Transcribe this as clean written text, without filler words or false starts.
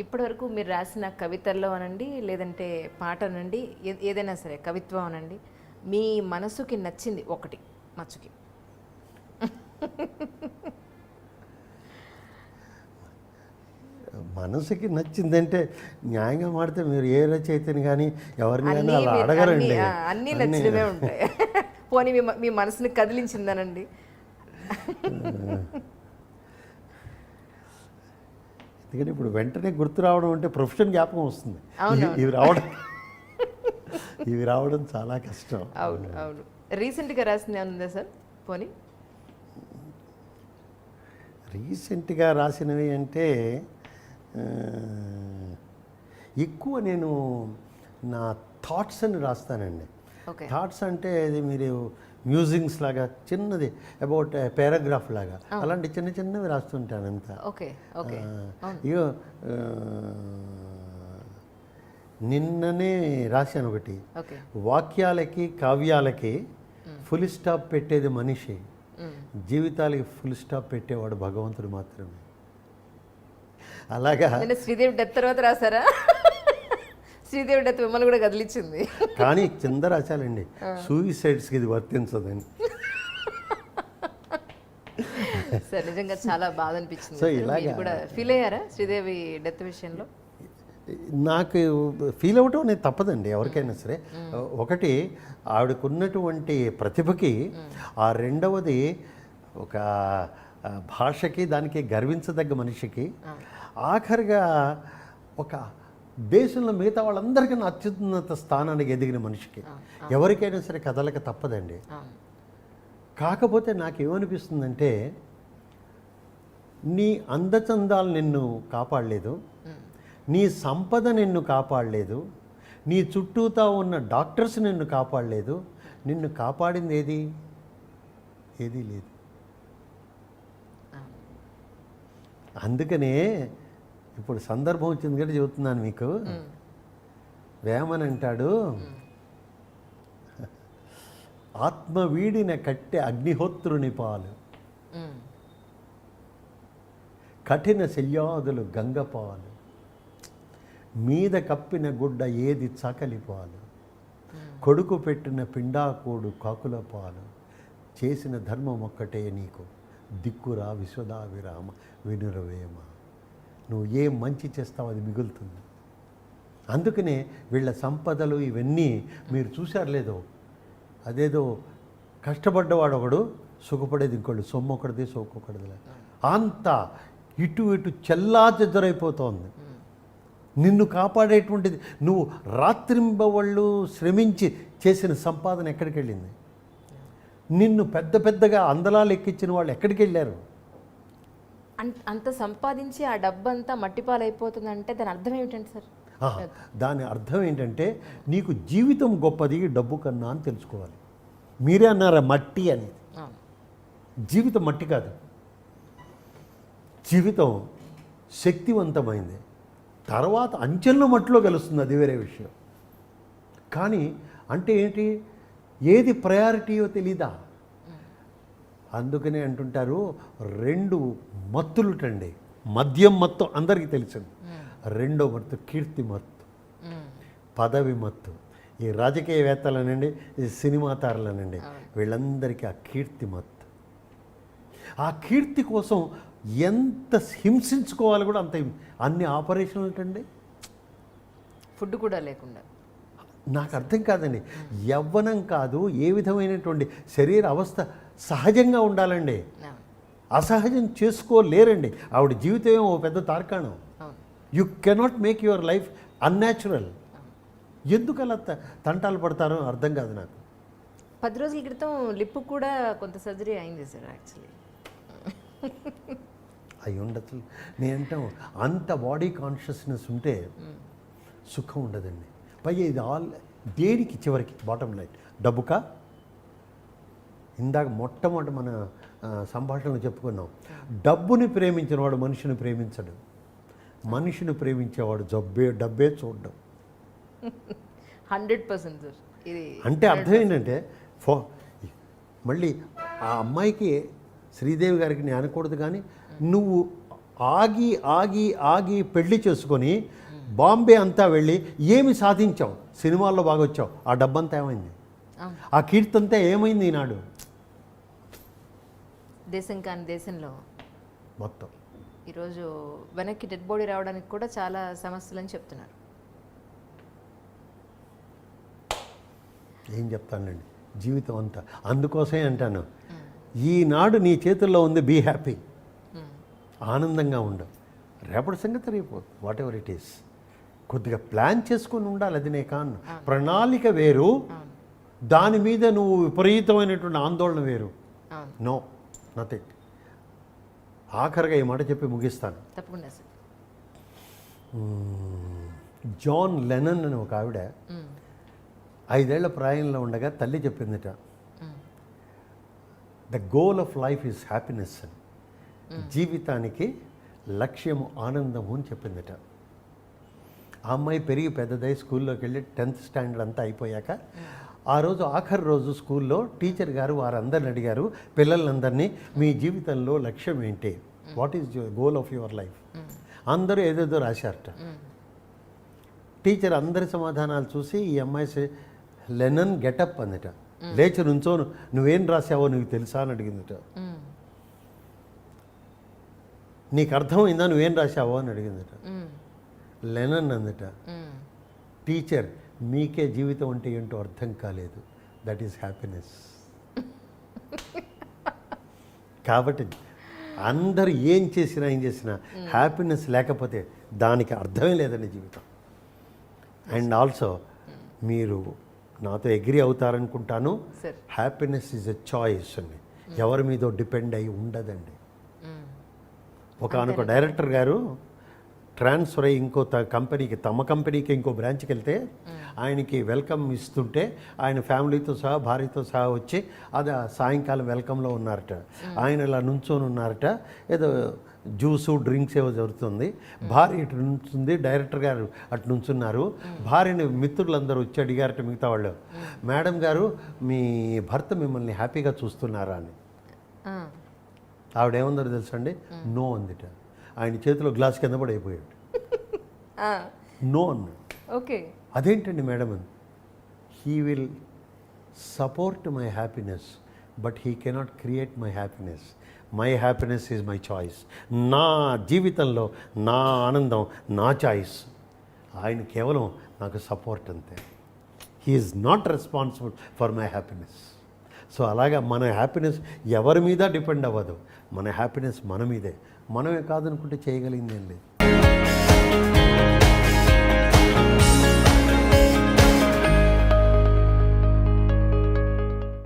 ఇప్పటివరకు మీరు రాసిన కవితల్లో అనండి, లేదంటే పాట అనండి, ఏదైనా సరే కవిత్వం అనండి, మీ మనసుకి నచ్చింది ఒకటి మచ్చుకి. మనసుకి నచ్చిందంటే న్యాయంగా మాడితే మీరు ఏ రచయితని కానీ ఎవరిని కానీ అలా అడగరండి. అన్నీ నచ్చినవే ఉంటాయి. పోనీ మీ మనసుని కదిలించిందనండి. ఎందుకంటే ఇప్పుడు వెంటనే గుర్తు రావడం అంటే ప్రొఫెషన్ జ్ఞాపకం వస్తుంది. ఇవి రావడం చాలా కష్టం. అవును అవును. రీసెంట్గా రాసింది ఏమన్నా సార్? పోనీ రీసెంట్గా రాసినవి అంటే ఎక్కువ నేను నా థాట్స్ అని రాస్తానండి. థాట్స్ అంటే అది మీరు మ్యూజింగ్స్ లాగా చిన్నది అబౌట్ పారాగ్రాఫ్ లాగా అలాంటి చిన్న చిన్నవి రాస్తుంటాను అంతా. ఇగో నిన్ననే రాశాను ఒకటి, వాక్యాలకి కావ్యాలకి ఫుల్ స్టాప్ పెట్టేది మనిషి, జీవితాలకి ఫుల్ స్టాప్ పెట్టేవాడు భగవంతుడు మాత్రమే. అలాగా శ్రీదేవి డెత్ తర్వాత రాశారా? శ్రీదేవి డెత్ మిమ్మల్ని కూడా కదిలించింది. కానీ కింద రాశాలండి, సూయిసైడ్స్కి ఇది వర్తించదని. సార్ నిజంగా చాలా బాధ అనిపించింది. సో ఇలాగా కూడా ఫీల్ అయ్యారా శ్రీదేవి డెత్ విషయంలో? నాకు ఫీల్ అవ్వటం అనేది తప్పదండి ఎవరికైనా సరే. ఒకటి ఆవిడకున్నటువంటి ప్రతిభకి, ఆ రెండవది ఒక భాషకి దానికి గర్వించదగ్గ మనిషికి, ఆఖరిగా ఒక దేశంలో మిగతా వాళ్ళందరికన్నా అత్యున్నత స్థానానికి ఎదిగిన మనిషికి ఎవరికైనా సరే కదలక తప్పదండి. కాకపోతే నాకేమనిపిస్తుందంటే, నీ అందచందాలు నిన్ను కాపాడలేదు, నీ సంపద నిన్ను కాపాడలేదు, నీ చుట్టూతా ఉన్న డాక్టర్స్ నిన్ను కాపాడలేదు, నిన్ను కాపాడింది ఏదీ లేదు. అందుకనే ఇప్పుడు సందర్భం వచ్చింది కదా చెబుతున్నాను మీకు. వేమన్ అంటాడు, ఆత్మ వీడిన కట్టె అగ్నిహోత్రుని పాలు, కఠిన శల్యాదులు గంగపాలు, మీద కప్పిన గుడ్డ ఏది చకలి పాలు, కొడుకు పెట్టిన పిండాకోడు కాకుల పాలు, చేసిన ధర్మం ఒక్కటే నీకు దిక్కురా విశ్వదావిరామ వినురవేమ, నువ్వు ఏం మంచి చేస్తావు అది మిగులుతుంది. అందుకనే వీళ్ళ సంపదలు ఇవన్నీ మీరు చూశారు లేదో, అదేదో కష్టపడ్డవాడు ఒకడు, సుఖపడేది ఇంకోళ్ళు, సొమ్ము ఒకటిది సోకొకటిది, అంతా ఇటు చెల్లాచెదరైపోతోంది. నిన్ను కాపాడేటువంటిది నువ్వు రాత్రింబవళ్ళు శ్రమించి చేసిన సంపాదన ఎక్కడికి వెళ్ళింది? నిన్ను పెద్దగా అందలాలు ఎక్కించిన వాళ్ళు ఎక్కడికి వెళ్ళారు? అంత సంపాదించి ఆ డబ్బంతా మట్టిపాలైపోతుంది అంటే దాని అర్థం ఏమిటంటే సార్? దాని అర్థం ఏంటంటే, నీకు జీవితం గొప్పది డబ్బు కన్నా అని తెలుసుకోవాలి. మీరే అన్నారా మట్టి అని. జీవితం మట్టి కాదు, జీవితం శక్తివంతమైంది. తర్వాత అంచెల్లో మట్టిలో కలుస్తుంది, అది వేరే విషయం. కానీ అంటే ఏంటి, ఏది ప్రయారిటీయో తెలీదా? అందుకనే అంటుంటారు, రెండు మత్తులుటండి. మద్యం మత్తు అందరికీ తెలిసింది. రెండో మత్తు కీర్తి మత్తు, పదవి మత్తు. ఈ రాజకీయవేత్తలనండి, ఈ సినిమా తారలనండి, వీళ్ళందరికీ ఆ కీర్తి మత్తు. ఆ కీర్తి కోసం ఎంత హింసించుకోవాలి కూడా అంత. అన్ని ఆపరేషన్లు ఏంటండి, ఫుడ్ కూడా లేకుండా. నాకు అర్థం కాదండి. యవ్వనం కాదు, ఏ విధమైనటువంటి శరీర అవస్థ సహజంగా ఉండాలండి. అసహజం చేసుకోలేరండి. ఆవిడ జీవితం ఓ పెద్ద తార్కాణం. You cannot make your life unnatural. ఎందుకు అలా తంటాలు పడతారో అర్థం కాదు నాకు. 10 రోజుల క్రితం లిప్ కూడా కొంత సర్జరీ అయింది సార్. యాక్చువల్లీ అయి ఉండదు. నేనంటాం అంత బాడీ కాన్షియస్నెస్ ఉంటే సుఖం ఉండదండి. పైగా ఇది దేనికి చివరికి బాటమ్ లైన్ డబ్బుకా? ఇందాక మొట్టమొదటి మన సంభాషణలో చెప్పుకున్నాం, డబ్బుని ప్రేమించిన వాడు మనిషిని ప్రేమించడు, మనిషిని ప్రేమించేవాడు డబ్బే చూడడం. 100% సార్. ఇది అంటే అర్థం ఏంటంటే, మళ్ళీ ఆ అమ్మాయికి శ్రీదేవి గారికి నేను అనకూడదు, కానీ నువ్వు ఆగి ఆగి ఆగి పెళ్లి చేసుకొని బాంబే అంతా వెళ్ళి ఏమి సాధించావు, సినిమాల్లో బాగా వచ్చావు, ఆ డబ్బంతా ఏమైంది, అవును. ఆ కీర్తి అంతా ఏమైంది ఈనాడు దేశం కాని దేశంలో మొత్తం. ఈరోజు వెనక్కి డెడ్ బాడీ రావడానికి కూడా చాలా సమస్యలని చెప్తున్నారు. ఏం చెప్తానండి, జీవితం అంతా. అందుకోసమే అంటాను, ఈనాడు నీ చేతుల్లో ఉంది, బీ హ్యాపీ, ఆనందంగా ఉండు. రేపటి సంగతి రేపు, వాట్ ఎవర్ ఇట్ ఈస్. కొద్దిగా ప్లాన్ చేసుకొని ఉండాలి, అది నే కాను. ప్రణాళిక వేరు, దాని మీద నువ్వు విపరీతమైనటువంటి ఆందోళన వేరు. అవును, నో, నథింగ్. ఆఖరిగా ఈ మాట చెప్పి ముగిస్తాను. తప్పకుండా సార్. జాన్ లెనన్ అని ఒక ఆవిడ 5 ఏళ్ల ప్రాయంలో ఉండగా తల్లి చెప్పిందిట, the goal of life is happiness అని. జీవితానికి లక్ష్యము ఆనందము అని చెప్పిందిట. ఆ అమ్మాయి పెరిగి పెద్దదై స్కూల్లోకి వెళ్ళి 10th స్టాండర్డ్ అంతా అయిపోయాక ఆ రోజు ఆఖరి రోజు స్కూల్లో టీచర్ గారు వారందరిని అడిగారు, పిల్లలందరినీ, మీ జీవితంలో లక్ష్యం ఏంటి, what is your goal of your life. అందరూ ఏదేదో రాశారట. టీచర్ అందరి సమాధానాలు చూసి ఈ అమ్మాయి లెనన్ గెటప్ అందట, లేచి నుంచో, నువ్వేం రాసావో నీకు తెలుసా అని అడిగిందట. నీకు అర్థమైందా నువ్వేం రాశావో అని అడిగిందట. లెనన్ అందట, టీచర్ మీకే జీవితం అంటే ఏంటో అర్థం కాలేదు, దట్ ఈస్ హ్యాపీనెస్. కాబట్టి అందరు ఏం చేసినా హ్యాపీనెస్ లేకపోతే దానికి అర్థమే లేదండి జీవితం. అండ్ ఆల్సో మీరు నాతో అగ్రీ అవుతారనుకుంటాను, హ్యాపీనెస్ ఈజ్ ఎ చాయిస్ అండి, ఎవరి మీదో డిపెండ్ అయి ఉండదండి. ఒకనొక డైరెక్టర్ గారు ట్రాన్స్ఫర్ అయ్యి ఇంకో కంపెనీకి, తమ కంపెనీకి ఇంకో బ్రాంచ్కి వెళ్తే ఆయనకి వెల్కమ్ ఇస్తుంటే ఆయన ఫ్యామిలీతో సహా భార్యతో సహా వచ్చి అది సాయంకాలం వెల్కమ్లో ఉన్నారట. ఆయన ఇలా నుంచొని ఉన్నారట, ఏదో జ్యూసు డ్రింక్స్ ఏవో జరుగుతుంది. భార్య ఇటు నుంచుంది, డైరెక్టర్ గారు అటు నుంచున్నారు. భార్యని మిత్రులందరూ వచ్చి అడిగారట మిగతా వాళ్ళు, మేడం గారు మీ భర్త మిమ్మల్ని హ్యాపీగా చూస్తున్నారా అని. ఆవిడేమందరూ తెలుసండి, నో అందిట. ఆయన చేతిలో గ్లాస్ కింద పడైపోయాడు. నో అన్నాడు. ఓకే, అదేంటండి మేడం అని. He will support my happiness but he cannot create my happiness. My happiness is my choice. నా జీవితంలో నా ఆనందం నా చాయిస్. ఆయన కేవలం నాకు సపోర్ట్ అంతే. He is not responsible for my happiness. So అలాగా మన హ్యాపీనెస్ ఎవరి మీద డిపెండ్ అవ్వదు, మన హ్యాపీనెస్ మన మీదే. మనమే కాదనుకుంటే చేయగలిగిందేం లేదు.